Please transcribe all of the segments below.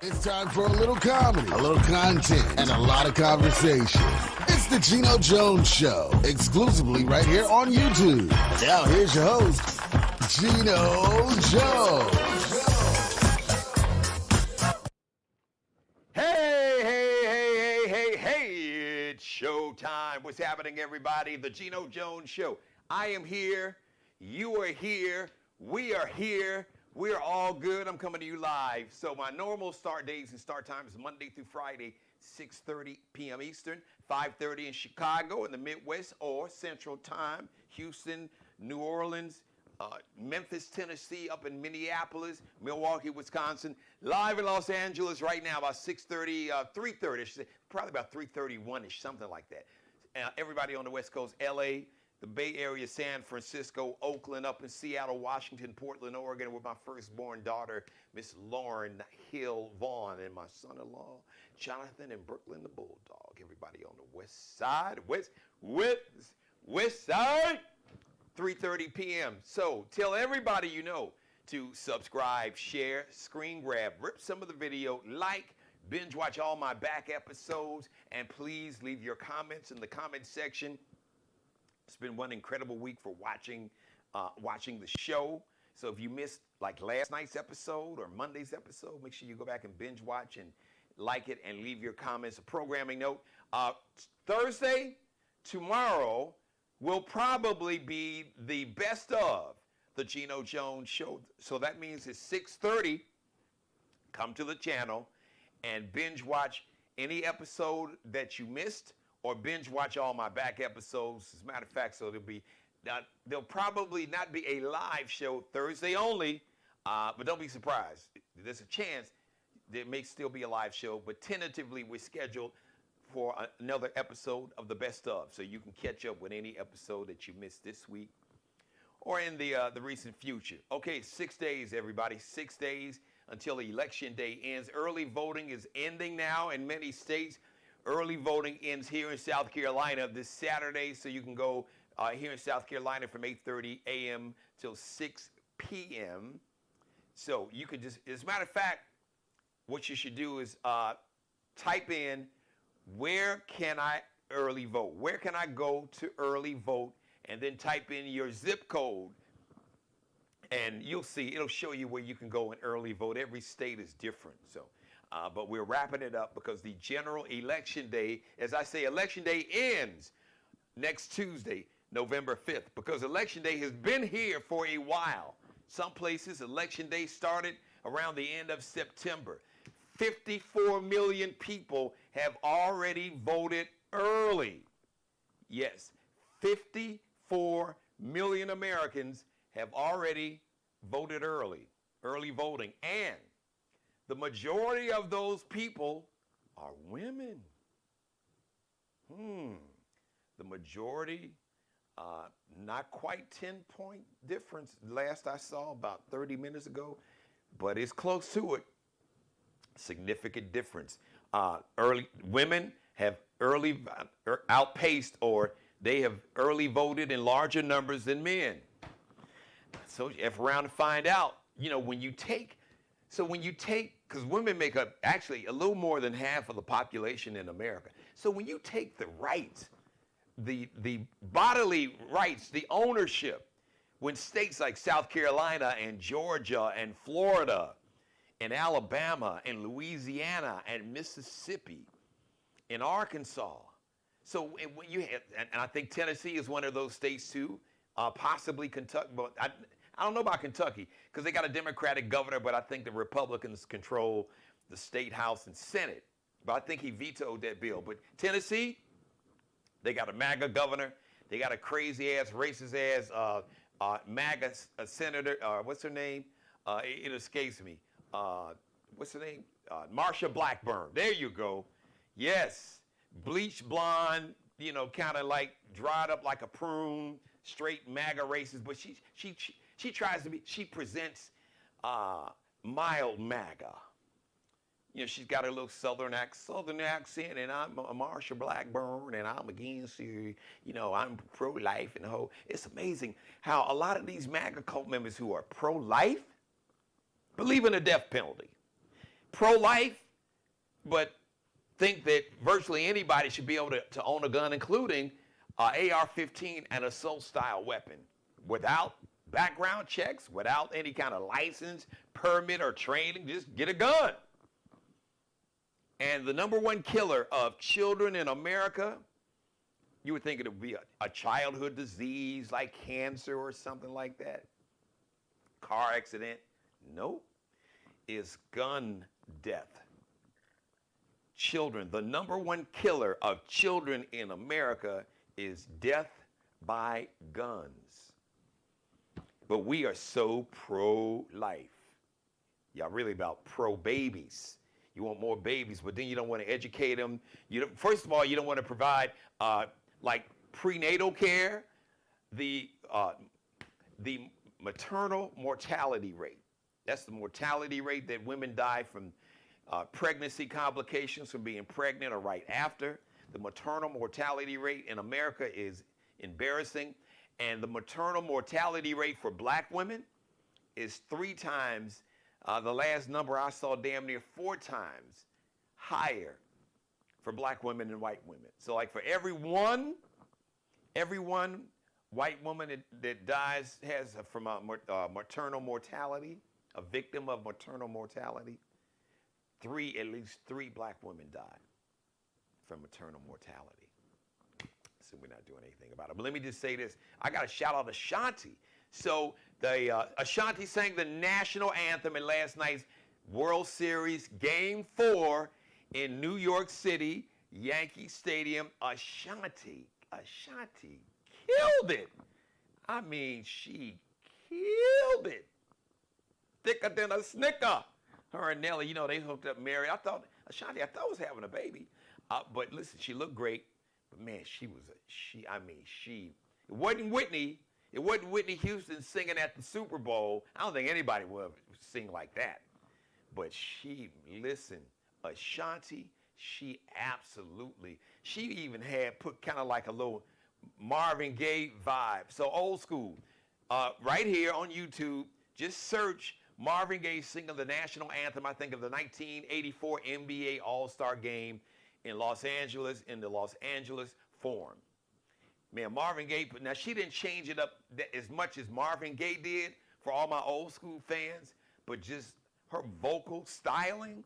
It's time for a little comedy, a little content, and a lot of conversation. It's the Geno Jones Show, exclusively right here on YouTube. Now here's your host, Geno Jones. Hey, it's showtime. What's happening, everybody? The Geno Jones Show. I am here. You are here. We are here. We are all good. I'm coming to you live. So my normal start days and start time is Monday through Friday, 6:30 p.m. Eastern, 5:30 in Chicago in the Midwest or Central Time, Houston, New Orleans, Memphis, Tennessee, up in Minneapolis, Milwaukee, Wisconsin, live in Los Angeles right now about 6:30, 3:30, I should say, probably about 3:31ish, something like that. Everybody on the West Coast, LA, the Bay Area, San Francisco, Oakland, up in Seattle, Washington, Portland, Oregon, with my firstborn daughter, Miss Lauren Hill Vaughn, and my son-in-law, Jonathan, and Brooklyn the Bulldog. Everybody on the west side, west side, 3:30 p.m. So tell everybody you know to subscribe, share, screen grab, rip some of the video, like, binge watch all my back episodes, and please leave your comments in the comment section. It's been one incredible week for watching the show. So if you missed like last night's episode or Monday's episode, make sure you go back and binge watch and like it and leave your comments. A programming note. Thursday, tomorrow, will probably be the best of the Geno Jones Show. So that means it's 6:30. Come to the channel and binge watch any episode that you missed, or binge watch all my back episodes. As a matter of fact, so there'll probably not be a live show Thursday only, but don't be surprised. There's a chance there may still be a live show, but tentatively we're scheduled for another episode of the best of, so you can catch up with any episode that you missed this week or in the recent future. Okay, 6 days, everybody, 6 days until Election Day ends. Early voting is ending now in many states. Early voting ends here in South Carolina this Saturday, so you can go here in South Carolina from 8:30 a.m. till 6 p.m. So you could just, as a matter of fact, what you should do is type in, where can I early vote? Where can I go to early vote? And then type in your zip code, and you'll see, it'll show you where you can go and early vote. Every state is different, so. But we're wrapping it up because the general election day, as I say, election day ends next Tuesday, November 5th, because election day has been here for a while. Some places, election day started around the end of September. 54 million people have already voted early. Yes, 54 million Americans have already voted early voting. And the majority of those people are women. The majority, not quite 10-point difference. Last I saw about 30 minutes ago, but it's close to it. Significant difference. Women have early outpaced, or they have early voted in larger numbers than men. So you have around to find out, when you take, because women make up actually a little more than half of the population in America. So when you take the rights, the bodily rights, the ownership, when states like South Carolina and Georgia and Florida and Alabama and Louisiana and Mississippi and Arkansas. So when you have, and I think Tennessee is one of those states too, possibly Kentucky, but I don't know about Kentucky because they got a Democratic governor, but I think the Republicans control the state house and Senate. But I think he vetoed that bill. But Tennessee, they got a MAGA governor. They got a crazy-ass, racist-ass MAGA senator. What's her name? It escapes me. What's her name? Marsha Blackburn. There you go. Yes. Bleached blonde, kind of like dried up like a prune, straight MAGA racist. But she tries to be, she presents mild MAGA. She's got her little southern accent, and I'm Marsha Blackburn, and I'm against you. I'm pro-life and the whole. It's amazing how a lot of these MAGA cult members who are pro-life believe in the death penalty. pro-life, but think that virtually anybody should be able to own a gun, including AR-15 and assault-style weapon, without background checks, without any kind of license, permit, or training. Just get a gun. And the number one killer of children in America, you would think it would be a childhood disease like cancer or something like that. Car accident. Nope. Is gun death. Children. The number one killer of children in America is death by guns. But we are so pro-life. Y'all really about pro-babies. You want more babies, but then you don't want to educate them. First of all, you don't want to provide like prenatal care, the maternal mortality rate. That's the mortality rate that women die from pregnancy complications, from being pregnant or right after. The maternal mortality rate in America is embarrassing. And the maternal mortality rate for black women is 3 times, the last number I saw, damn near 4 times higher for black women than white women. So like for every one white woman that dies has from maternal mortality, a victim of maternal mortality, at least three black women die from maternal mortality. So we're not doing anything about it. But let me just say this. I got to shout out Ashanti. So Ashanti sang the national anthem in last night's World Series Game 4 in New York City, Yankee Stadium. Ashanti killed it. I mean, she killed it. Thicker than a snicker. Her and Nelly, they hooked up married. Ashanti was having a baby. But listen, she looked great. But man, it wasn't Whitney. It wasn't Whitney Houston singing at the Super Bowl. I don't think anybody would sing like that. But Ashanti, she even had put kind of like a little Marvin Gaye vibe. So old school. Right here on YouTube, just search Marvin Gaye singing the national anthem, I think, of the 1984 NBA All-Star Game in Los Angeles, in the Los Angeles Forum. Man, Marvin Gaye, now she didn't change it up as much as Marvin Gaye did for all my old school fans, but just her vocal styling,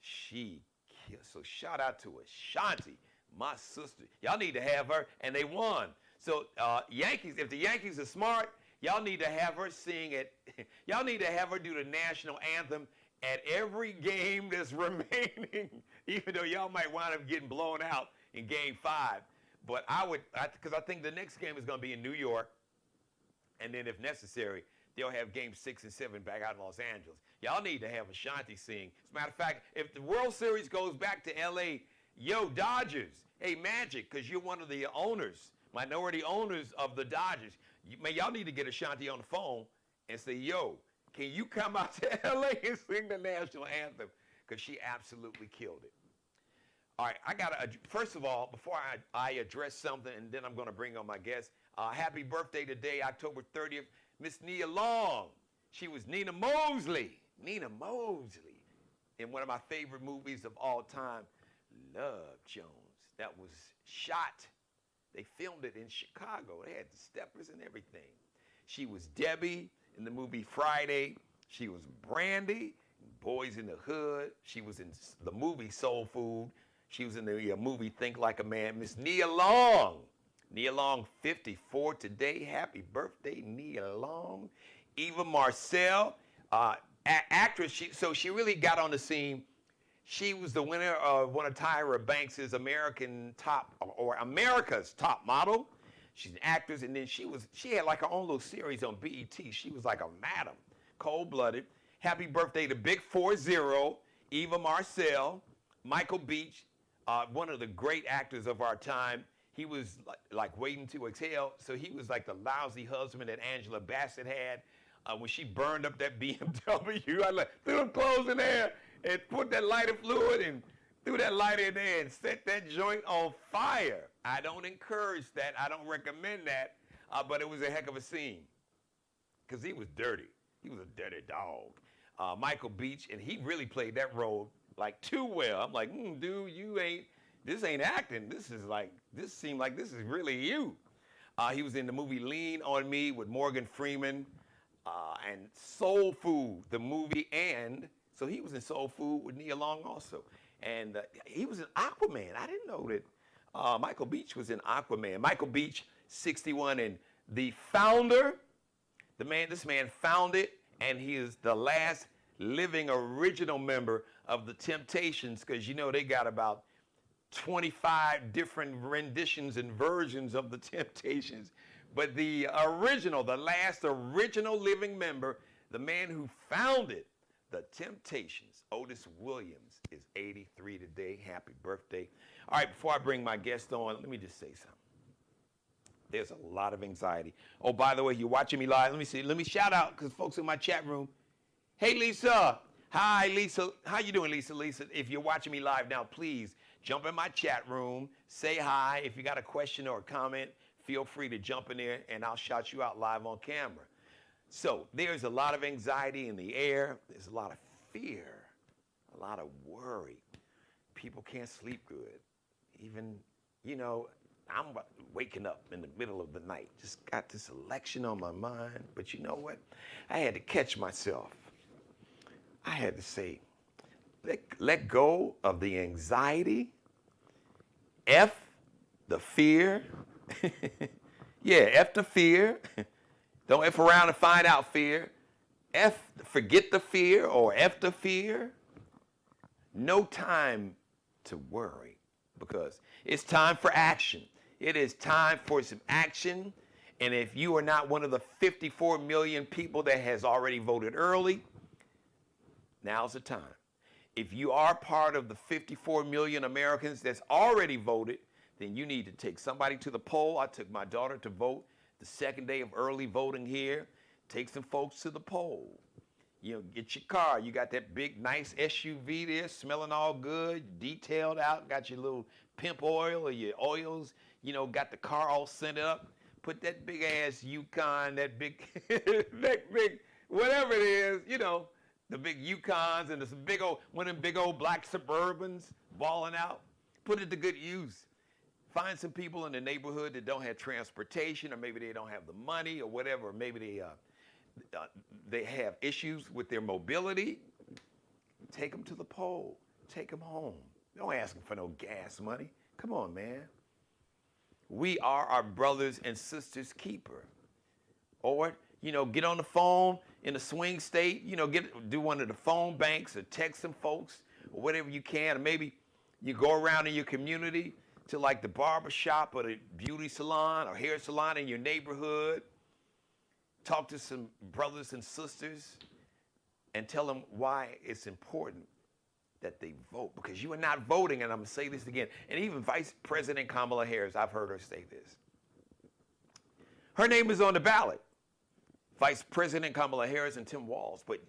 she killed. So shout out to Ashanti, my sister. Y'all need to have her, and they won. So Yankees, if the Yankees are smart, y'all need to have her sing it. Y'all need to have her do the national anthem at every game that's remaining, even though y'all might wind up getting blown out in Game 5. But because I think the next game is going to be in New York, and then if necessary, they'll have Game 6 and 7 back out in Los Angeles. Y'all need to have Ashanti sing. As a matter of fact, if the World Series goes back to L.A., yo, Dodgers, hey, Magic, because you're one of the minority owners of the Dodgers, y'all need to get Ashanti on the phone and say, yo, can you come out to L.A. and sing the national anthem? Because she absolutely killed it. All right, first of all, before I address something, and then I'm going to bring on my guest, happy birthday today, October 30th, Miss Nia Long. She was Nina Mosley in one of my favorite movies of all time, Love Jones. That was shot. They filmed it in Chicago. They had the steppers and everything. She was Debbie in the movie Friday. She was Brandy in Boys in the Hood. She was in the movie Soul Food. She was in the movie Think Like a Man. Miss Nia Long. Nia Long, 54 today. Happy birthday, Nia Long. Eva Marcel, actress. She really got on the scene. She was the winner of one of Tyra Banks' America's Top Model. She's an actress, and then she had like her own little series on BET. She was like a madam, cold-blooded. Happy birthday to Big 4-0, Eva Marcel, Michael Beach, one of the great actors of our time. He was like Waiting to Exhale, so he was like the lousy husband that Angela Bassett had when she burned up that BMW. I threw them clothes in there and put that lighter fluid and threw that lighter in there and set that joint on fire. I don't encourage that. I don't recommend that, but it was a heck of a scene because he was dirty. He was a dirty dog. Michael Beach, and he really played that role like too well. I'm like, dude, this ain't acting. This seemed like this is really you. He was in the movie Lean on Me with Morgan Freeman, and Soul Food, the movie, and so he was in Soul Food with Nia Long also. And he was in Aquaman. I didn't know that Michael Beach was in Aquaman. Michael Beach, 61, and the founder, this man founded, and he is the last living original member of the Temptations, because you know they got about 25 different renditions and versions of the Temptations. But the last original living member, the man who founded the Temptations, Otis Williams, is 83 today. Happy birthday. All right, before I bring my guest on, let me just say something. There's a lot of anxiety. Oh, by the way, you're watching me live. Let me shout out, because folks in my chat room. Hey, Lisa. Hi, Lisa. How you doing, Lisa? Lisa, if you're watching me live now, please jump in my chat room. Say hi. If you got a question or a comment, feel free to jump in there, and I'll shout you out live on camera. So there's a lot of anxiety in the air. There's a lot of fear, a lot of worry. People can't sleep good. Even, I'm waking up in the middle of the night. Just got this election on my mind. But you know what? I had to catch myself. I had to say, let go of the anxiety. F the fear. Yeah, F the fear. Don't F around and find out fear. Forget the fear, or F the fear. No time to worry, because it's time for action. It is time for some action. And if you are not one of the 54 million people that has already voted early, now's the time. If you are part of the 54 million Americans that's already voted, then you need to take somebody to the poll. I took my daughter to vote the second day of early voting here. Take some folks to the poll. Get your car. You got that big, nice SUV there, smelling all good, detailed out. Got your little pimp oil or your oils. Got the car all sent up. Put that big ass Yukon, that big, whatever it is, the big Yukons and this one of them big old black Suburbans balling out. Put it to good use. Find some people in the neighborhood that don't have transportation, or maybe they don't have the money, or whatever. Or maybe they have issues with their mobility. Take them to the poll. Take them home. Don't ask them for no gas money. Come on, man. We are our brothers and sisters' keeper. Or, get on the phone in a swing state. Do one of the phone banks, or text some folks, or whatever you can. Or maybe you go around in your community to like the barber shop or the beauty salon or hair salon in your neighborhood. Talk to some brothers and sisters and tell them why it's important that they vote, because you are not voting. And I'm going to say this again. And even Vice President Kamala Harris, I've heard her say this. Her name is on the ballot. Vice President Kamala Harris and Tim Walz. But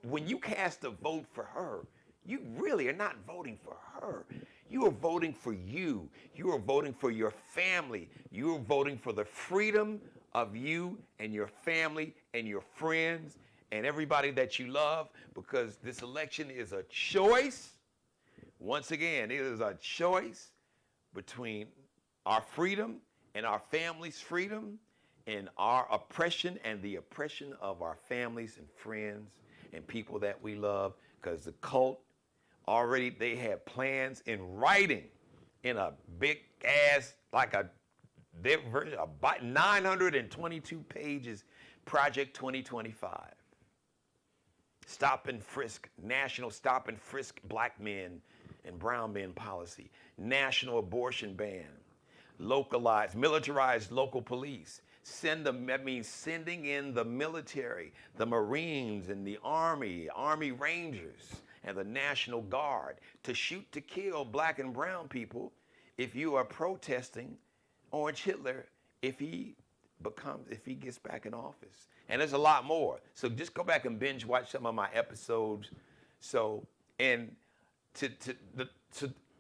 when you cast a vote for her, you really are not voting for her. You are voting for you. You are voting for your family. You are voting for the freedom of you and your family and your friends and everybody that you love, because this election is a choice. Once again, it is a choice between our freedom and our family's freedom, and our oppression and the oppression of our families and friends and people that we love, because the cult already, they have plans in writing in a big ass, like a 922 pages, Project 2025. Stop and frisk, national stop and frisk black men and brown men policy, national abortion ban, localized, militarized local police. That means sending in the military, the Marines and the Army Rangers, and the National Guard to shoot to kill black and brown people if you are protesting Orange Hitler if he gets back in office. And there's a lot more. So just go back and binge watch some of my episodes. So, and to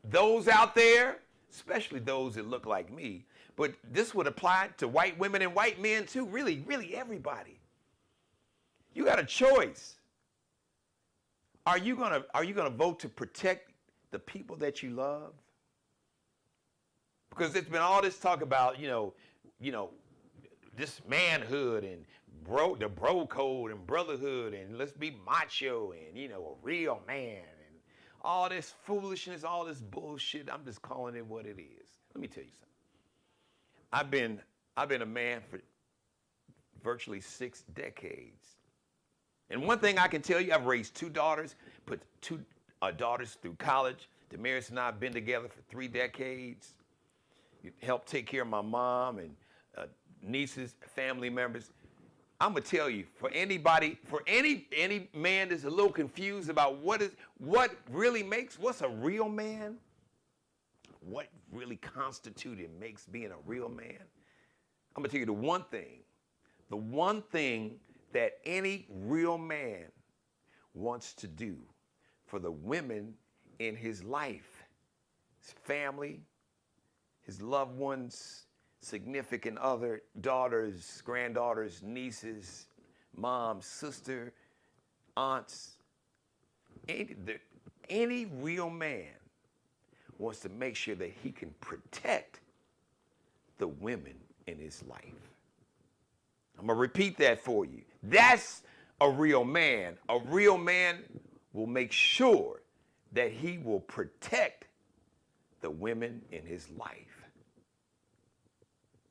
those out there, especially those that look like me, but this would apply to white women and white men too, really, really everybody. You got a choice. Are you gonna vote to protect the people that you love? Because it's been all this talk about, this manhood and the bro code and brotherhood and let's be macho and a real man and all this foolishness, all this bullshit. I'm just calling it what it is. Let me tell you something. I've been a man for virtually 6 decades. And one thing I can tell you, I've raised 2 daughters, put 2 daughters through college. Damaris and I have been together for 3 decades. Helped take care of my mom and nieces, family members. I'm gonna tell you, for anybody, for any man that's a little confused about what's a real man, what really constitutes and makes being a real man. I'm gonna tell you the one thing that any real man wants to do for the women in his life, his family, his loved ones, significant other, daughters, granddaughters, nieces, mom, sister, aunts. Any real man wants to make sure that he can protect the women in his life. I'm going to repeat that for you. That's a real man. A real man will make sure that he will protect the women in his life.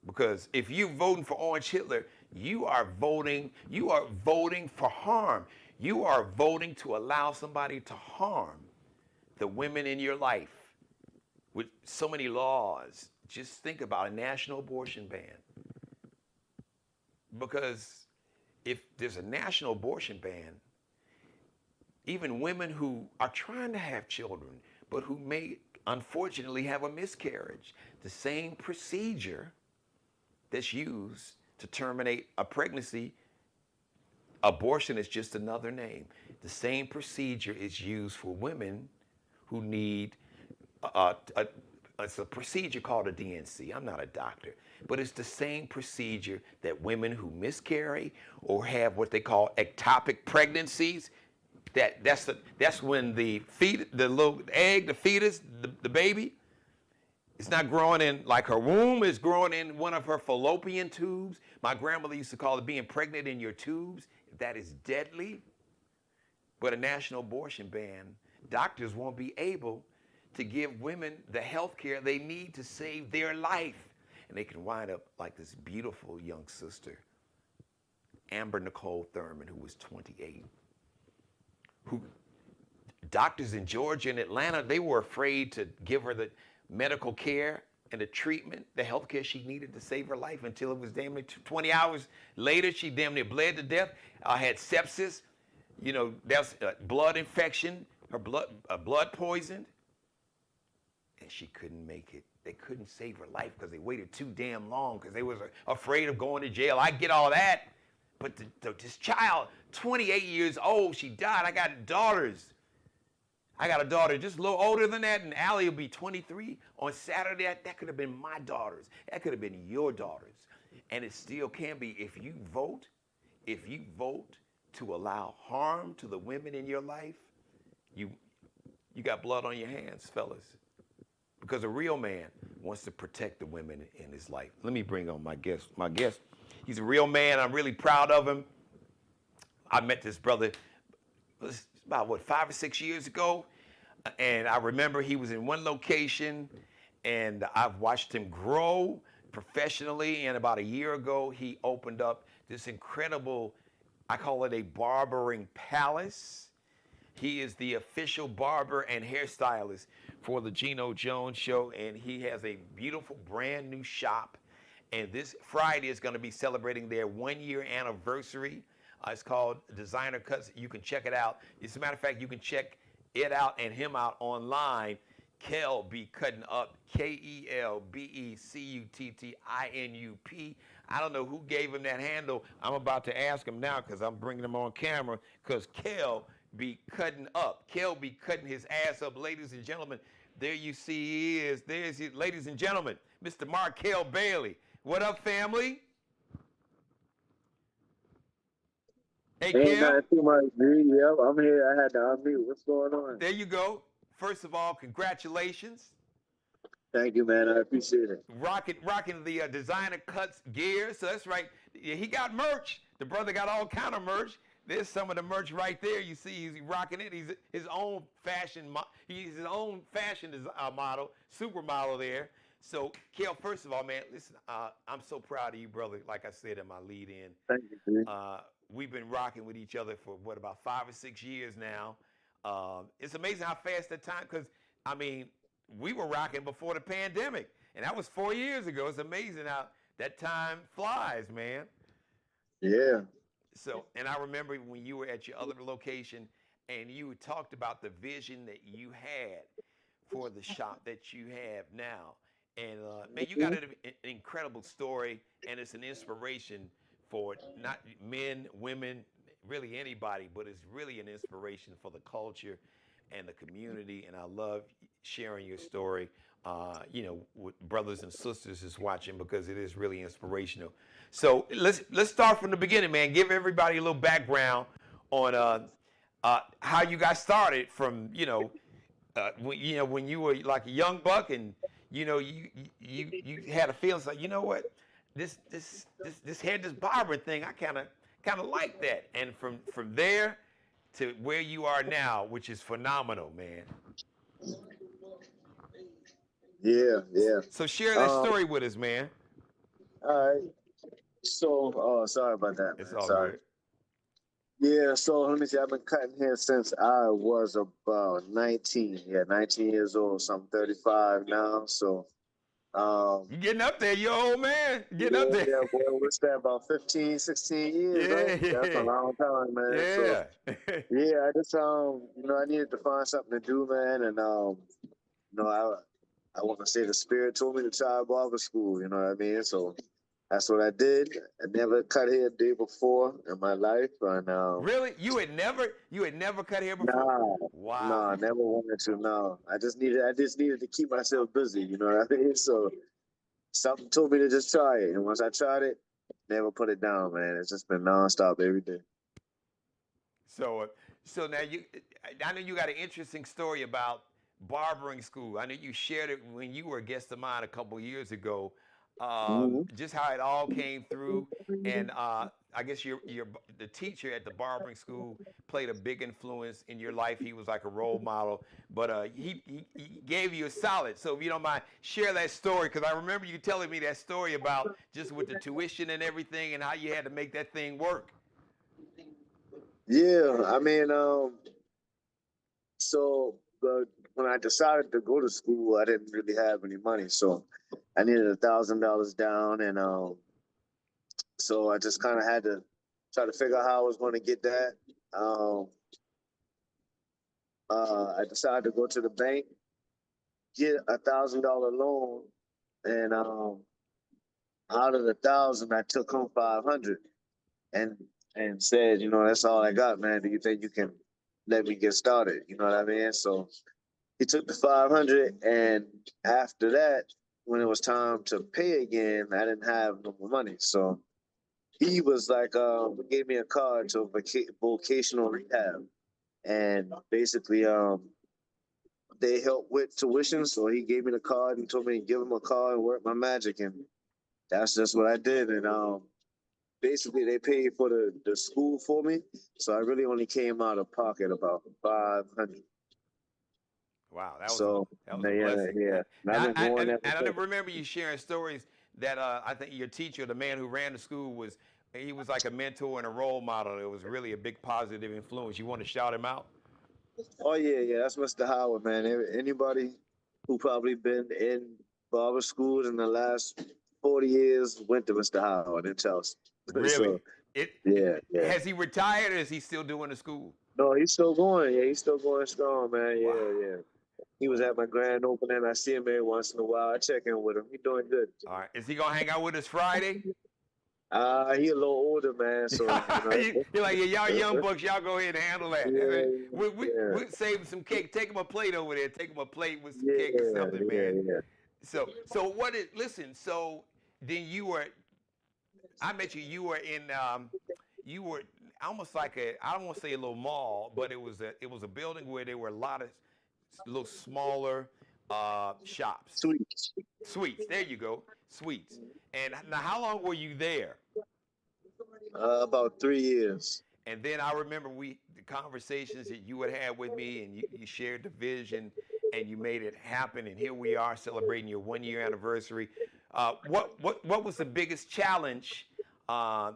Because if you're voting for Orange Hitler, you are voting for harm. You are voting to allow somebody to harm the women in your life with so many laws. Just think about a national abortion ban. Because if there's a national abortion ban, even women who are trying to have children, but who may unfortunately have a miscarriage, the same procedure that's used to terminate a pregnancy, abortion is just another name. The same procedure is used for women who need it's a procedure called a DNC. I'm not a doctor, but it's the same procedure that women who miscarry or have what they call ectopic pregnancies. That's when the little egg, the fetus, the baby, it's not growing in like her womb, it's growing in one of her fallopian tubes. My grandmother used to call it being pregnant in your tubes. That is deadly. But a national abortion ban, doctors won't be able to give women the health care they need to save their life. And they can wind up like this beautiful young sister, Amber Nicole Thurman, who was 28. Who doctors in Georgia and Atlanta, they were afraid to give her the medical care and the treatment, the health care she needed to save her life until it was damn near 20 hours later. She damn near bled to death, had sepsis, that's blood infection, her blood poisoned. And she couldn't make it. They couldn't save her life because they waited too damn long because they was afraid of going to jail. I get all that. But this child, 28 years old, she died. I got daughters. I got a daughter just a little older than that, and Allie will be 23 on Saturday. That could have been my daughters. That could have been your daughters. And it still can be if you vote to allow harm to the women in your life, you got blood on your hands, fellas. Because a real man wants to protect the women in his life. Let me bring on my guest. He's a real man. I'm really proud of him. I met this brother about 5 or 6 years ago, and I remember he was in one location, and I've watched him grow professionally. And about a year ago, he opened up this incredible, I call it a barbering palace. He is the official barber and hairstylist for the Geno Jones Show, and he has a beautiful brand new shop. And this Friday is going to be celebrating their 1-year anniversary. It's called Designer Cuts. You can check it out. As a matter of fact, you can check it out and him out online. Kel Be Cutting Up, KELBECUTTINUP. I don't know who gave him that handle. I'm about to ask him now because I'm bringing him on camera, because Kel Be Cutting Up. Kel be cutting his ass up, ladies and gentlemen. There you see he is. There's his, ladies and gentlemen, Mr. Markel Bailey. What up, family? Hey, Ain't Kel, nothing too much, G. Yep, I'm here. I had to unmute. What's going on? there you go. First of all, congratulations. Thank you, man. I appreciate it. Rocking the designer cuts gear. So that's right. Yeah, he got merch. The brother got all kind of merch. There's some of the merch right there. You see, he's rocking it. He's his own fashion. He's his own fashion model, supermodel there. So, Kel, first of all, man, listen. I'm so proud of you, brother. Like I said in my lead-in, Thank you, G. we've been rocking with each other for what about 5 or 6 years now. It's amazing how fast that time. Because I mean, we were rocking before the pandemic, and that was 4 years ago. It's amazing how that time flies, man. Yeah. So, and I remember when you were at your other location, and you talked about the vision that you had for the shop that you have now. And man, you got Mhm. an incredible story, and it's an inspiration for not men, women, really anybody, but it's really an inspiration for the culture and the community. And I love sharing your story, with brothers and sisters is watching because it is really inspirational. So let's start from the beginning, man. Give everybody a little background on how you got started from when you were like a young buck and you had a feeling like what this head this barbering thing I kind of like that, and from there to where you are now, which is phenomenal, man. Yeah, yeah. So share that Um, story with us, man. all right. So, oh, sorry about that, It's man. all Sorry. good. Yeah, so let me see. I've been cutting hair since I was about 19. Yeah, 19 years old. So I'm 35 now. So, um, You getting up there, you old man. Getting up yeah, there. yeah, boy, what's that, about 15, 16 years, right? That's a Yeah, long time, man. So, yeah. yeah, I just I needed to find something to do, man, and I want to say the spirit told me to try barber school. You know what I mean? So that's what I did. I never cut hair a day before in my life, and Really? You had never cut hair before? nah, Wow. nah, never wanted to. No, I just needed to keep myself busy. You know what I mean? So something told me to just try it, and once I tried it, never put it down, man. It's just been nonstop every day. So, so now I know you got an interesting story about barbering school. I know you shared it when you were a guest of mine a couple years ago. Hmm. Just how it all came through, and I guess the teacher at the barbering school played a big influence in your life. He was like a role model, but he gave you a solid. So if you don't mind, share that story because I remember you telling me that story about just with the tuition and everything and how you had to make that thing work. Yeah, I mean, so when I decided to go to school, I didn't really have any money, so I needed $1,000 down, and so I just kind of had to try to figure out how I was going to get that. Um, I decided to go to the bank, get $1,000 loan, and out of the thousand, I took home 500, and said, that's all I got, man. Do you think you can let me get started? You know what I mean? So he took the 500, and after that, when it was time to pay again, I didn't have no more money. So he was like, gave me a card to vocational rehab, and basically, they help with tuition. So he gave me the card and told me to give him a call and work my magic, and that's just what I did. And basically, they paid for the school for me, so I really only came out of pocket about 500. Wow, So that was a yeah, blessing. yeah. And I've Now, been going and ever I since. remember you sharing stories that I think your teacher, the man who ran the school, he was like a mentor and a role model. It was really a big positive influence. You want to shout him out? Oh yeah, yeah. That's Mr. Howard, man. Anybody who probably been in barber schools in the last 40 years went to Mr. Howard in Chelsea. Really? So yeah, yeah. Has he retired or is he still doing the school? No, he's still going. Yeah, he's still going strong, man. Wow. Yeah, yeah. He was Well, at my grand opening. I see him every once in a while. I check in with him. He's doing good. all right. Is he gonna hang out with us Friday? He a little older, man. So You're like, yeah, y'all young bucks, y'all go ahead and handle that. yeah, yeah, We save some cake. Take him a plate over there. Take him a plate with some yeah, cake or something, yeah, man. yeah. So what is? Listen. So then I met you. You were in. You were. almost like I don't want to say a little mall, but it was a building where there were a lot of little smaller shops, Sweet. suites. There you go, suites. And now, how long were you there? About 3 years. And then I remember the conversations that you had had with me, and you shared the vision, and you made it happen. And here we are celebrating your 1 year anniversary. What was the biggest challenge uh,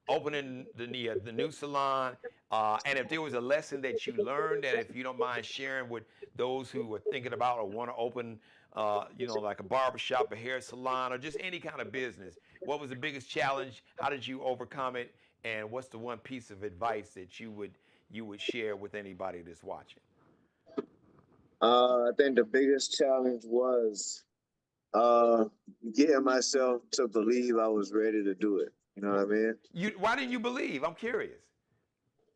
opening the new salon? And if there was a lesson that you learned, and if you don't mind sharing with those who are thinking about or want to open, like a barbershop, a hair salon, or just any kind of business, what was the biggest challenge? How did you overcome it? And what's the one piece of advice that you would share with anybody that's watching? I think the biggest challenge was uh, getting myself to believe I was ready to do it. You know what I mean? Why didn't you believe? I'm curious.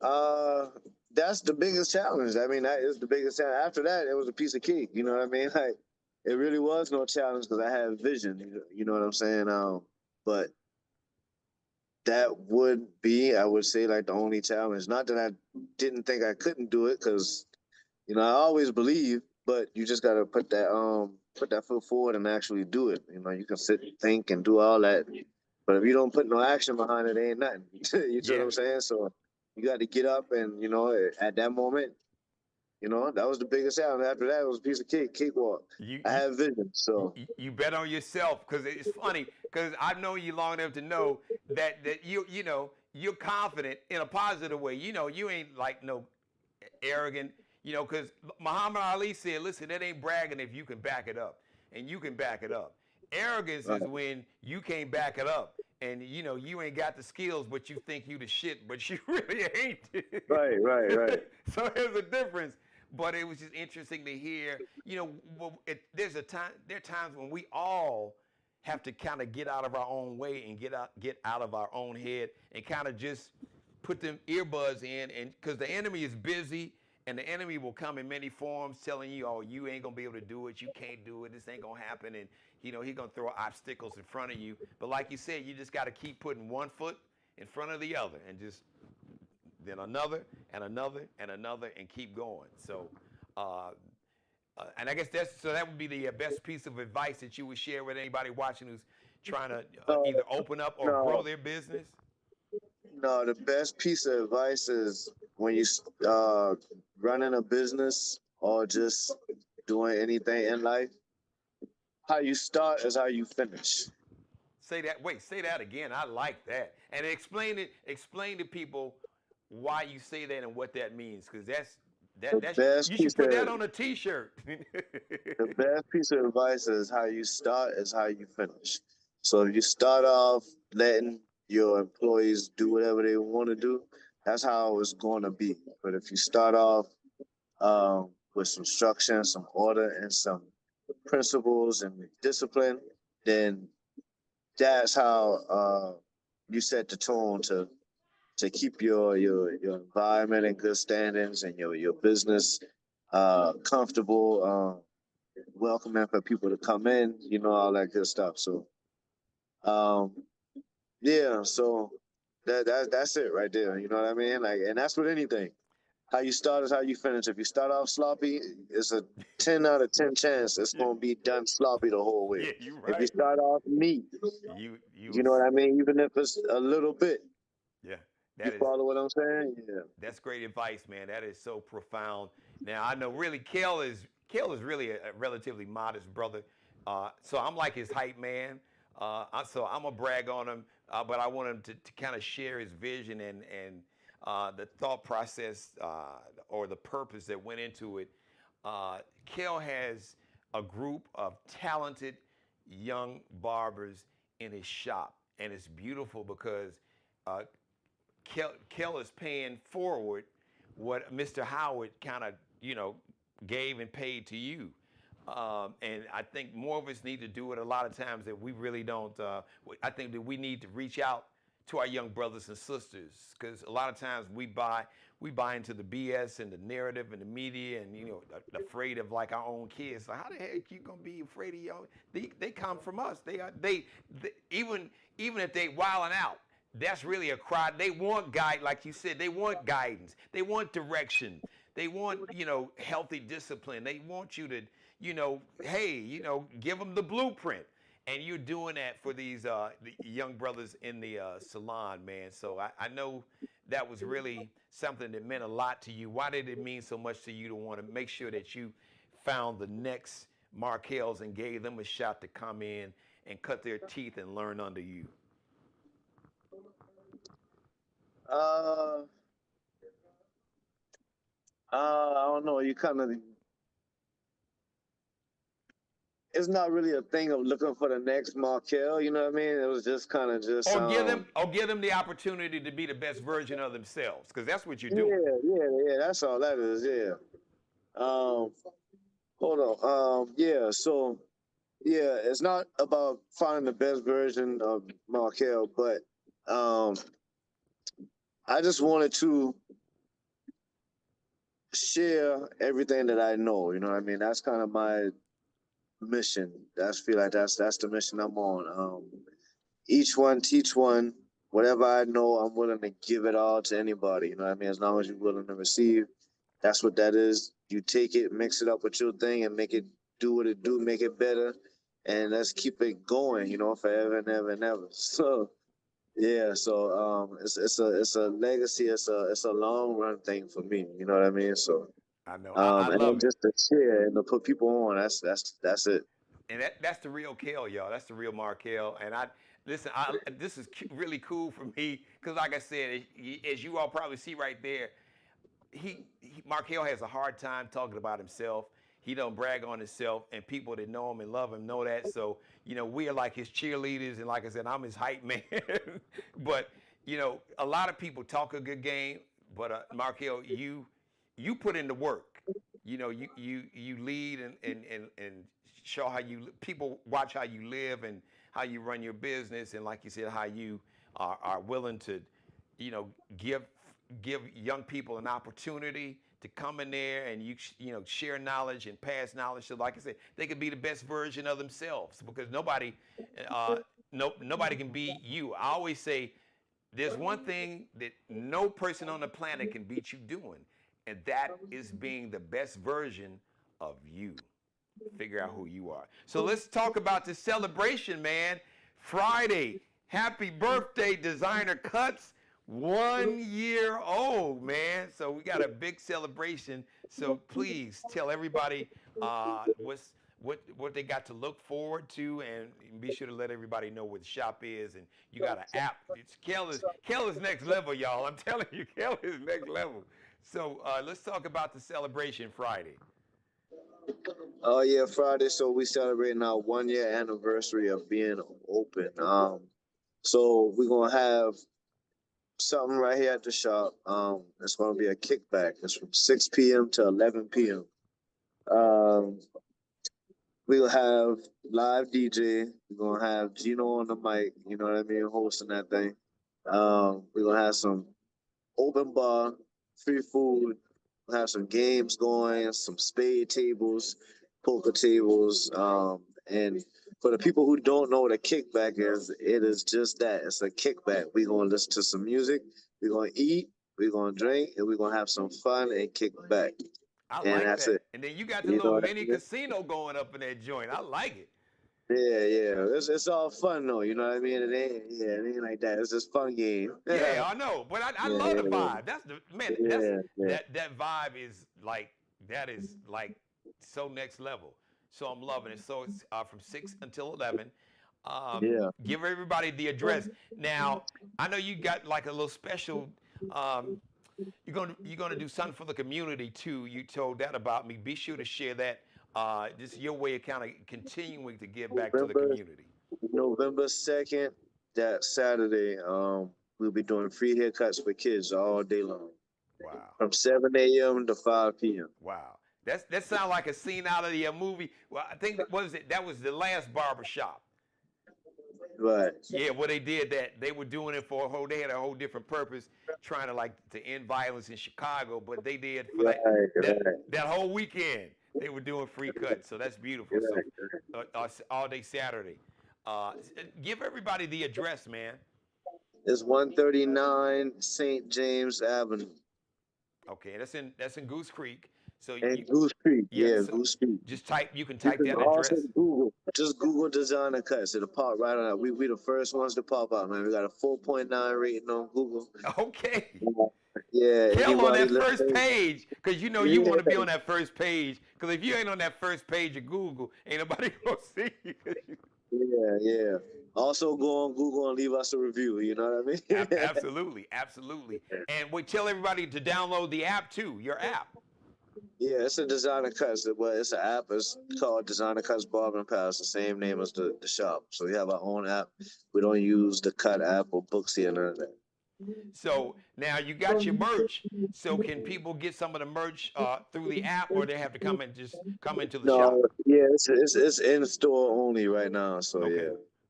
Uh, that's the biggest challenge. I mean, that is the biggest challenge. After that, it was a piece of cake. You know what I mean? Like, it really was no challenge because I had vision. You know what I'm saying? But that would be, I would say, like the only challenge. Not that I didn't think I couldn't do it, because I always believe, but you just gotta put that foot forward and actually do it. You can sit and think and do all that, but if you don't put no action behind it, ain't nothing. You know what Yeah. I'm saying? So you got to get up, and at that moment, that was the biggest challenge. After that, it was a piece of cakewalk. You I you had vision, so you bet on yourself, because it's funny, because I've known you long enough to know that you're confident in a positive way. You ain't like no arrogant. Because Muhammad Ali said, listen, that ain't bragging if you can back it up, and you can back it up. Arrogance is when you can't back it up, and you ain't got the skills, but you think you the shit, but you really ain't. right. So there's a difference. But it was just interesting to hear. There are times when we all have to kind of get out of our own way and get out of our own head and kind of just put them earbuds in, and because the enemy is busy, and the enemy will come in many forms telling you, oh, you ain't gonna be able to do it, you can't do it, this ain't gonna happen, and he's gonna throw obstacles in front of you. But like you said, you just got to keep putting one foot in front of the other, and just then another and another and another, and keep going. So and I guess that would be the best piece of advice that you would share with anybody watching who's trying to No, either open up or grow no, their business. no. The best piece of advice is when you running a business or just doing anything in life. How you start is how you finish. Say that again. I like that. And explain to people why you say that and what that means, because The that's best you piece should put that of on a t-shirt. the best piece of advice is how you start is how you finish. So if you start off letting your employees do whatever they want to do, that's how it's going to be. But if you start off with some structure, some order, and some principles and discipline, then that's how you set the tone to keep your environment in good standings and your business comfortable, welcoming for people to come in, all that good stuff. So um, yeah, so that's it right there. You know what I mean? Like, and that's with anything. How you start is how you finish. If you start off sloppy, it's a 10 out of 10 chance it's Yeah, gonna be done sloppy the whole way. yeah, you If you right. start off neat, You you know what I mean? Even if it's a little bit, Yeah, you that is follow what I'm saying? Yeah. that's great advice, man. That is so profound. Now I know really Kel is really a relatively modest brother, so I'm like his hype man. So I'm gonna brag on him, but I want him to kind of share his vision and the thought process or the purpose that went into it. Kel has a group of talented young barbers in his shop, and it's beautiful because uh, Kel is paying forward what Mr. Howard kind of, gave and paid to you. And I think more of us need to do it a lot of times that we really don't. I think that we need to reach out to our young brothers and sisters, because a lot of times we buy into the BS and the narrative and the media, and afraid of like our own kids. So how the heck you gonna be afraid of your? They come from us. They even if they wilding out, that's really a cry. They want guide, like you said, they want guidance. They want direction. They want, healthy discipline. They want you to, hey, give them the blueprint. And you're doing that for these the young brothers in the salon, man. So I know that was really something that meant a lot to you. Why did it mean so much to you to want to make sure that you found the next Markels and gave them a shot to come in and cut their teeth and learn under you? Uh, I don't know. You kind of, it's not really a thing of looking for the next Markel. You know what I mean? It was just kind of just. Or give them the opportunity to be the best version of themselves, because that's what you're doing. Yeah. That's all that is. Yeah. Um, hold on. Yeah. So, yeah, it's not about finding the best version of Markel, but I just wanted to share everything that I know. You know what I mean? That's kind of my mission. That's feel like that's the mission I'm on. Each one teach one. Whatever I know, I'm willing to give it all to anybody. You know what I mean? As long as you're willing to receive, that's what that is. You take it, mix it up with your thing, and make it do what it do, make it better, and let's keep it going. Forever and ever and ever. So yeah, so it's a legacy. It's a long run thing for me. You know what I mean? So I know. I and love then it. just to share and to put people on. That's it. And that's the real Kel, y'all. That's the real Markel. And listen. This is really cool for me because, like I said, as you all probably see right there, Markel has a hard time talking about himself. He don't brag on himself, and people that know him and love him know that. So, we are like his cheerleaders, and like I said, I'm his hype man. But, a lot of people talk a good game, but Markel, you put in the work. You lead and show how people watch how you live and how you run your business, and like you said, how you are willing to, give young people an opportunity to come in there and share knowledge and pass knowledge. So like I said, they could be the best version of themselves, because nobody nobody can be you. I always say there's one thing that no person on the planet can beat you doing, and that is being the best version of you. Figure out who you are. So let's talk about the celebration, man. Friday, happy birthday, Designer Cuts. 1 year old, man. So we got a big celebration. So please tell everybody what they got to look forward to, and be sure to let everybody know where the shop is. And you got an app. Kel is next level, y'all. I'm telling you, Kel is next level. So let's talk about the celebration Friday. Oh yeah, Friday. So we celebrating our 1 year anniversary of being open. So we're gonna have something right here at the shop. It's gonna be a kickback. It's from 6 p.m. to 11 p.m. Um, we'll have live DJ. We're gonna have Geno on the mic. You know what I mean, hosting that thing. We're gonna have some open bar, free food. We'll have some games going, some spade tables, poker tables, and for the people who don't know what a kickback is, it is just that. It's a kickback. We're gonna listen to some music, we're gonna eat, we're gonna drink, and we're gonna have some fun and kick back. I And like that's that. it. And then you got the You know little what I mini mean? casino going up in that joint. I like it. Yeah. It's all fun though. You know what I mean? It ain't like that. It's just fun game. Yeah, I know, but I Yeah, love the vibe. That's the man. That's yeah. that vibe is like so next level. So I'm loving it. So it's from 6 until 11. Yeah. Give everybody the address. Now I know you got like a little special. Um, you're gonna do something for the community too. You told that about me. Be sure to share that. This is your way of kind of continuing to give back to the November community. November 2nd, that Saturday, we'll be doing free haircuts for kids all day long. Wow. From 7 a.m. to 5 p.m. Wow. That sounds like a scene out of the movie. Well, I think that was the last barber shop. Right. Yeah, what they did that they were doing it for they had a whole different purpose, trying to end violence in Chicago, but they did for that whole weekend. They were doing free cuts, so that's beautiful. So all day Saturday. Give everybody the address, man. It's 139 St. James Avenue Okay, that's in Goose Creek. So and Goose Creek. yeah, Yeah, so Goose Creek. you can You type can that also address. Just Google designer cuts. It'll pop right on out. We the first ones to pop out, man. We got a 4.9 rating on Google. Okay. Yeah, Kill on anybody that first listening? page, because you know you Yeah, want to be on that first page. Because if you ain't on that first page of Google, ain't nobody gonna see you. yeah. Also go on Google and leave us a review. You know what I mean? Absolutely, absolutely. And we tell everybody to download the app too, your app. Yeah, it's a designer cuts. Well, it's an app. It's called Designer Cuts Barber and Pals. The same name as the shop. So we have our own app. We don't use the Cut app or Booksy or none of that. So now you got your merch. So can people get some of the merch through the app, or they have to come into the shop? No, yeah, it's in store only right now. So Okay. yeah.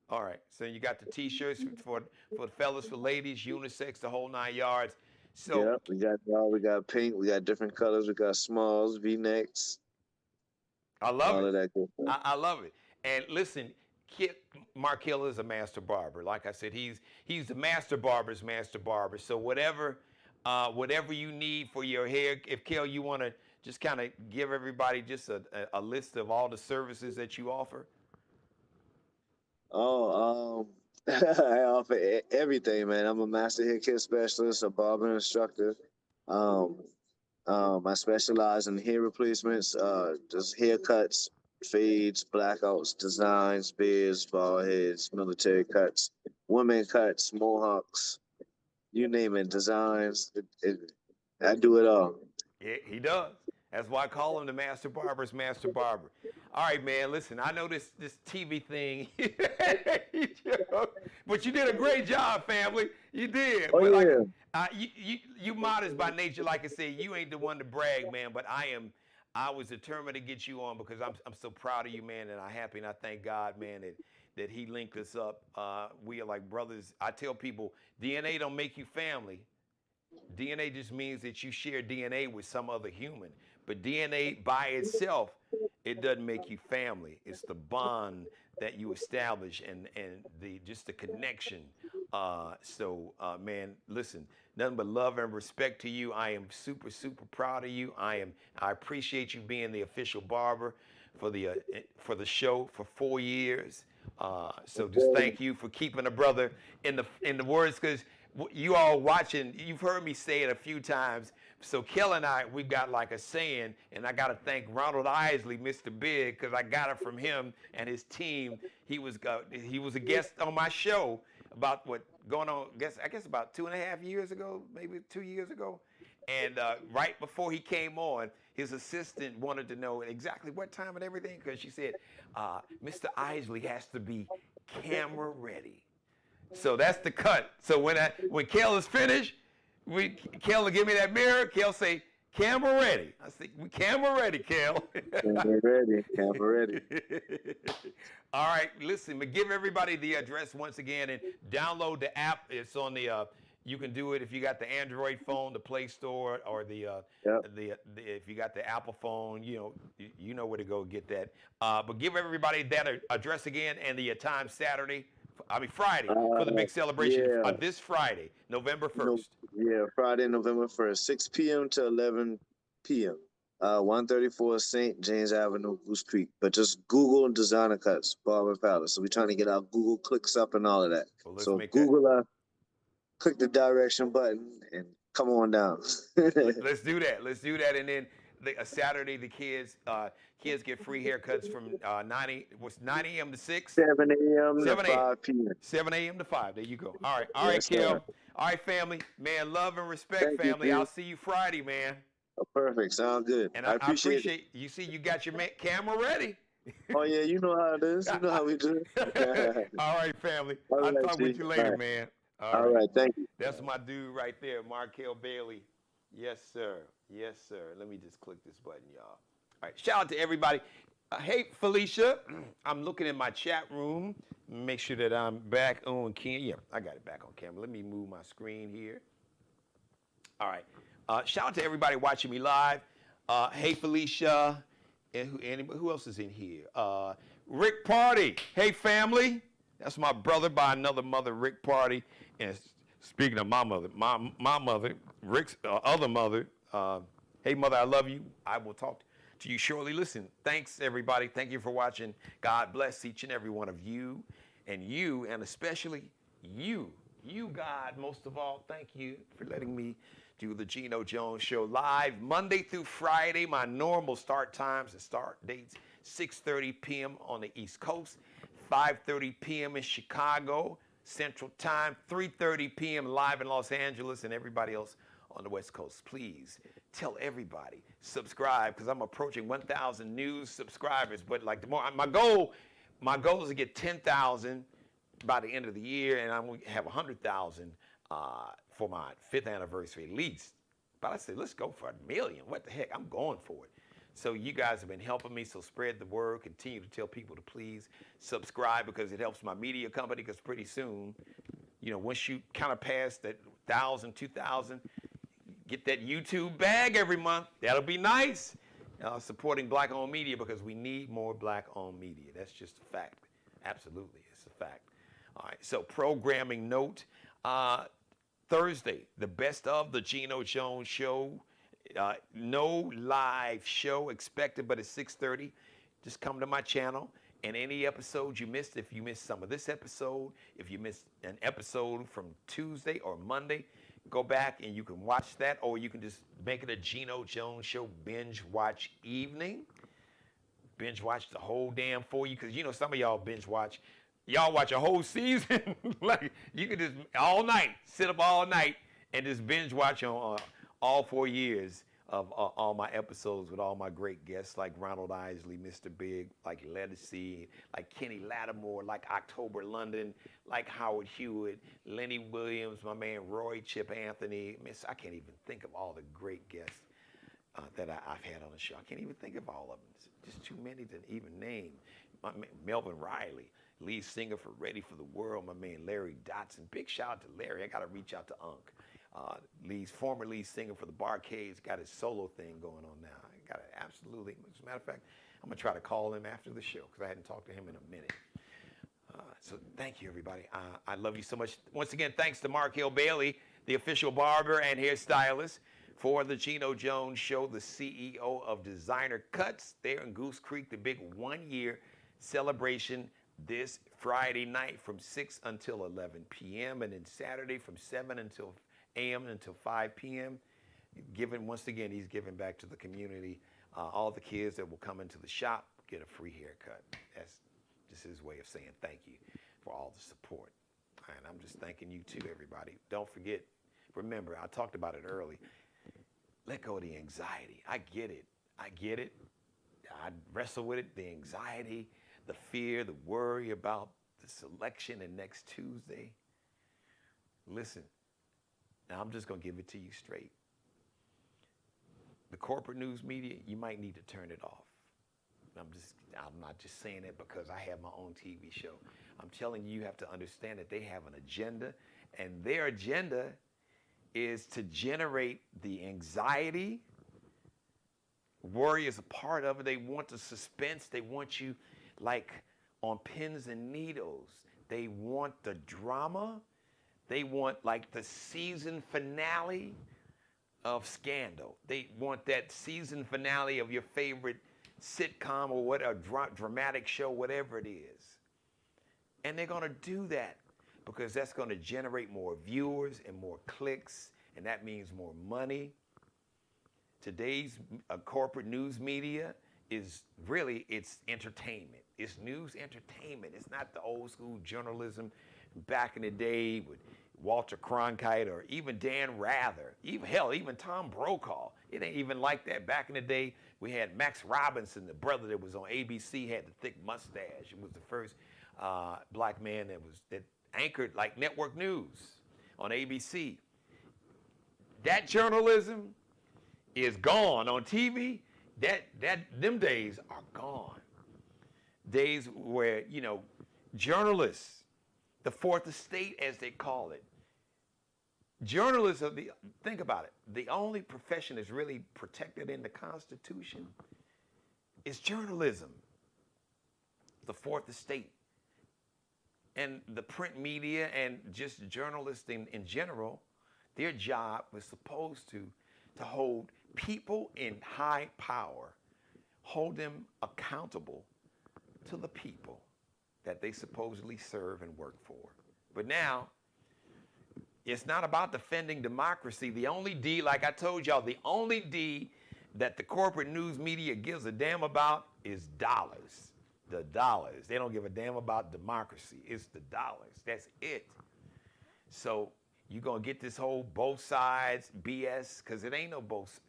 All right. So you got the T-shirts for the fellas, for ladies, unisex, the whole 9 yards. So Yeah, we got all. We got pink. We got different colors. We got smalls, V-necks, I love all it. of that good stuff. I love it. And listen, Markel is a master barber. Like I said, he's the master barber's master barber. So whatever you need for your hair, if Kel, you want to just kind of give everybody just a list of all the services that you offer. Oh, I offer everything, man. I'm a master hair care specialist, a barber instructor. Um, I specialize in hair replacements, just haircuts, fades, blackouts, designs, beards, bald heads, military cuts, women cuts, mohawks, you name it, designs. I do it all. Yeah, he does. That's why I call him the master barber's master barber. All right, man. Listen, I know this TV thing, but you did a great job, family. You did. Oh But like, yeah. you modest by nature, like I said. You ain't the one to brag, man. But I am. I was determined to get you on because I'm so proud of you, man, and I'm happy and I thank God, man, that He linked us up. We are like brothers. I tell people, DNA don't make you family. DNA just means that you share DNA with some other human. But DNA by itself, it doesn't make you family. It's the bond that you establish and the connection. Man, listen, nothing but love and respect to you. I am super super proud of you. I appreciate you being the official barber for the show for 4 years. So just thank you for keeping a brother in the words, because you all watching, you've heard me say it a few times. So Kel and I, we've got like a saying, and I got to thank Ronald Isley, Mr. Big, because I got it from him and his team. He was a guest on my show about going on, I guess about 2.5 years ago, maybe 2 years ago. And right before he came on, his assistant wanted to know exactly what time and everything, because she said, Mr. Isley has to be camera ready. So that's the cut. So when Kel is finished, Kel will give me that mirror. Kel say, camera ready. I say, we camera ready, Kel. Camera ready. Camera ready. All right, listen, but give everybody the address once again and download the app. It's on the you can do it if you got the Android phone, the Play Store, or if you got the Apple phone, you know where to go get that. But give everybody that address again and the time Friday for the big celebration. Yeah. This Friday, November 1st. Friday, November 1st, 6 p.m. to 11 p.m. 134 St. James Avenue, Goose Creek. But just Google Designer Cuts, Barber Palace. So we're trying to get our Google clicks up and all of that. Well, let's so make Google, click the direction button and come on down. Let's do that. Let's do that. And then Saturday, the kids get free haircuts from 9 a.m. to 6. 7 a.m. to 5 p.m. 7 a.m. to 5. There you go. All right, Yes, Kel. sir. All right, family. Man, love and respect, Thank you, family. dude. I'll see you Friday, man. Oh, perfect. Sound good. And I appreciate it. You see, you got your camera ready. Oh, yeah, you know how it is. You know how we do it. All right, family. All I'll right, talk with you later, all right. man. All right, thank you. That's my dude right there, Markel Bailey. Yes, sir. Yes, sir. Let me just click this button, y'all. All right, shout out to everybody. Hey, Felicia, I'm looking in my chat room. Make sure that I'm back on camera. Yeah, I got it back on camera. Let me move my screen here. All right. Shout out to everybody watching me live. Hey, Felicia. And who else is in here? Rick Party. Hey, family. That's my brother by another mother, Rick Party. And Speaking of my mother, my mother, Rick's other mother, hey, mother, I love you. I will talk to you shortly. Listen, thanks, everybody. Thank you for watching. God bless each and every one of you, and especially you. You, God, most of all, thank you for letting me do the Geno Jones Show live Monday through Friday. My normal start times and start dates, 6:30 p.m. on the East Coast, 5:30 p.m. in Chicago, Central Time, 3:30 p.m. live in Los Angeles, and everybody else on the West Coast. Please tell everybody, subscribe, because I'm approaching 1,000 new subscribers. But like the more, my goal is to get 10,000 by the end of the year, and I'm going to have 100,000 for my 5th anniversary at least. But I said, let's go for 1 million. What the heck? I'm going for it. So you guys have been helping me, so spread the word. Continue to tell people to please subscribe, because it helps my media company, because pretty soon, once you kind of pass that 1,000, 2,000, get that YouTube bag every month. That'll be nice. Supporting black-owned media, because we need more black-owned media. That's just a fact. Absolutely, it's a fact. All right, so programming note, Thursday, the best of the Geno Jones Show. No live show expected, but it's 6:30. Just come to my channel, and any episode you missed, if you missed some of this episode, if you missed an episode from Tuesday or Monday, go back and you can watch that, or you can just make it a Geno Jones Show binge watch evening. Binge watch the whole damn for you, because some of y'all binge watch. Y'all watch a whole season. Like, you can just all night, sit up all night and just binge watch on all 4 years of all my episodes with all my great guests, like Ronald Isley, Mr. Big, like Lettucey, like Kenny Lattimore, like October London, like Howard Hewitt, Lenny Williams, my man Roy Chip Anthony. I can't even think of all the great guests that I've had on the show. I can't even think of all of them. It's just too many to even name. My man, Melvin Riley, lead singer for Ready for the World, my man Larry Dotson. Big shout out to Larry. I got to reach out to Unc. Former lead singer for the Barcades, got his solo thing going on now. I got to absolutely, as a matter of fact, I'm going to try to call him after the show, because I hadn't talked to him in a minute. So thank you, everybody. I love you so much. Once again, thanks to Markel Bailey, the official barber and hairstylist for the Geno Jones Show, the CEO of Designer Cuts there in Goose Creek, the big 1-year celebration this Friday night from 6 until 11 p.m. and then Saturday from 7 until a.m. until 5 p.m. Once again, he's giving back to the community. All the kids that will come into the shop get a free haircut. That's just his way of saying thank you for all the support. And I'm just thanking you too, everybody. Don't forget, remember, I talked about it early. Let go of the anxiety. I get it. I wrestle with it, the anxiety, the fear, the worry about the selection and next Tuesday. Listen, now I'm just going to give it to you straight. The corporate news media, you might need to turn it off. I'm not just saying it because I have my own TV show. I'm telling you, you have to understand that they have an agenda, and their agenda is to generate the anxiety. Worry is a part of it. They want the suspense. They want you like on pins and needles. They want the drama. They want like the season finale of Scandal. They want that season finale of your favorite sitcom or what, a dramatic show, whatever it is. And they're going to do that because that's going to generate more viewers and more clicks, and that means more money. Today's corporate news media is really, it's entertainment. It's news entertainment. It's not the old school journalism back in the day with Walter Cronkite or even Dan Rather, even Tom Brokaw. It ain't even like that. Back in the day, we had Max Robinson, the brother that was on ABC, had the thick mustache. It was the first black man that anchored like network news on ABC. That journalism is gone on TV. Them days are gone. Days where, journalists, the fourth estate as they call it. Journalists think about it, the only profession that's really protected in the Constitution is journalism. The fourth estate. and the print media and just journalists in general, their job was supposed to hold people in high power, hold them accountable to the people that they supposedly serve and work for. But now, it's not about defending democracy. The only D, like I told y'all, the only D that the corporate news media gives a damn about is dollars. The dollars. They don't give a damn about democracy. It's the dollars. That's it. So you're going to get this whole both sides BS, because it ain't no both.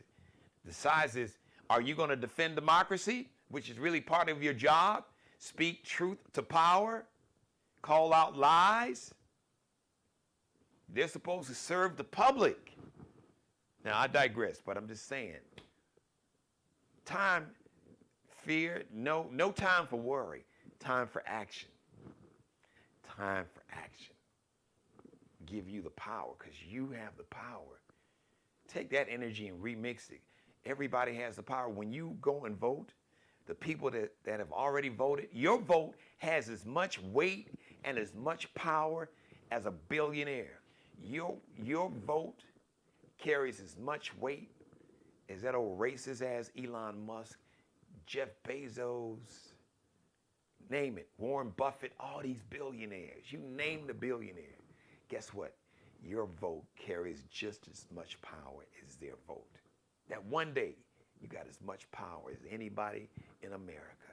The sides is, are you going to defend democracy, which is really part of your job? Speak truth to power? Call out lies? They're supposed to serve the public. Now, I digress, but I'm just saying. Time, fear, no time for worry. Time for action. Time for action. Give you the power, because you have the power. Take that energy and remix it. Everybody has the power. When you go and vote, the people that have already voted, your vote has as much weight and as much power as a billionaire. Your vote carries as much weight as that old racist ass Elon Musk, Jeff Bezos, name it, Warren Buffett, all these billionaires. You name the billionaire. Guess what? Your vote carries just as much power as their vote. That one day, you got as much power as anybody in America.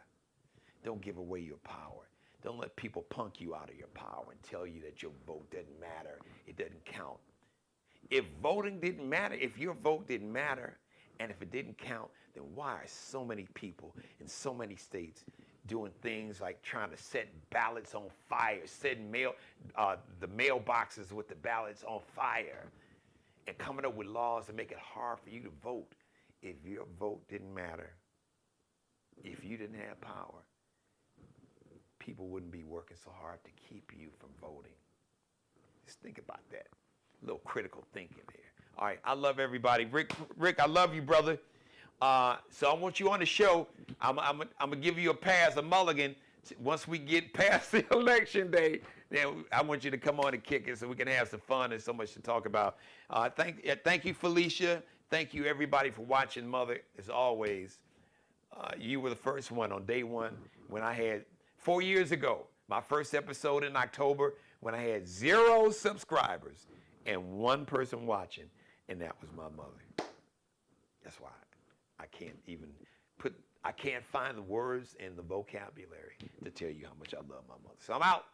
Don't give away your power. Don't let people punk you out of your power and tell you that your vote doesn't matter. It doesn't count. If voting didn't matter, if your vote didn't matter, and if it didn't count, then why are so many people in so many states doing things like trying to set ballots on fire, setting the mailboxes with the ballots on fire, and coming up with laws to make it hard for you to vote? If your vote didn't matter, if you didn't have power, people wouldn't be working so hard to keep you from voting. Just think about that. A little critical thinking there. All right, I love everybody. Rick, I love you, brother. So I want you on the show. I'm gonna give you a pass, a mulligan. Once we get past the election day, then I want you to come on and kick it so we can have some fun. There's so much to talk about. Thank you, Felicia. Thank you, everybody, for watching, Mother. As always, you were the first one on day one when I had, 4 years ago, my first episode in October, when I had 0 subscribers and 1 person watching, and that was my mother. That's why I can't find the words and the vocabulary to tell you how much I love my mother. So I'm out.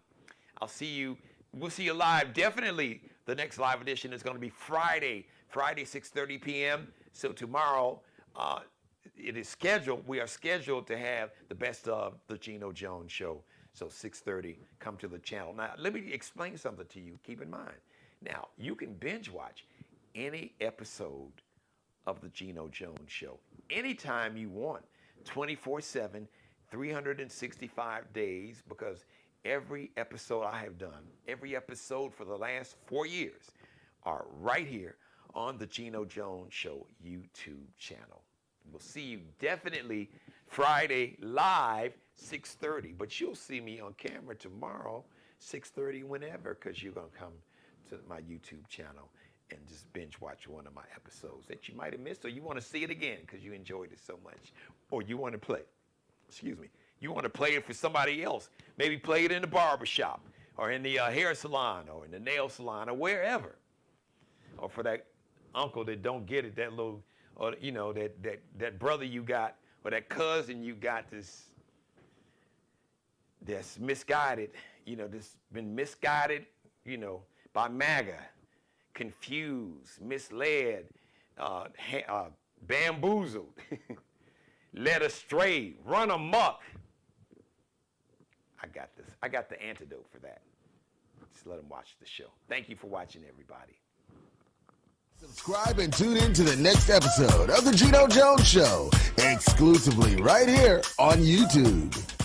I'll see you. We'll see you live. Definitely the next live edition is going to be Friday, 6:30 p.m. So tomorrow, it is scheduled. We are scheduled to have the best of the Geno Jones Show. So 6:30, come to the channel. Now, let me explain something to you. Keep in mind. Now, you can binge watch any episode of the Geno Jones Show anytime you want, 24/7, 365 days, because every episode I have done, every episode for the last 4 years, are right here on the Geno Jones Show YouTube channel. We'll see you definitely Friday live, 6:30, but you'll see me on camera tomorrow, 6:30, whenever, because you're going to come to my YouTube channel and just binge watch one of my episodes that you might have missed, or you want to see it again because you enjoyed it so much, or you want to play, you want to play it for somebody else. Maybe play it in the barber shop, or in the hair salon, or in the nail salon, or wherever. Or for that uncle that don't get it, that little, or that brother you got, or that cousin you got that's misguided, that's been misguided, by MAGA, confused, misled, bamboozled, led astray, run amok. I got this. I got the antidote for that. Just let them watch the show. Thank you for watching, everybody. Subscribe and tune in to the next episode of The Geno Jones Show, exclusively right here on YouTube.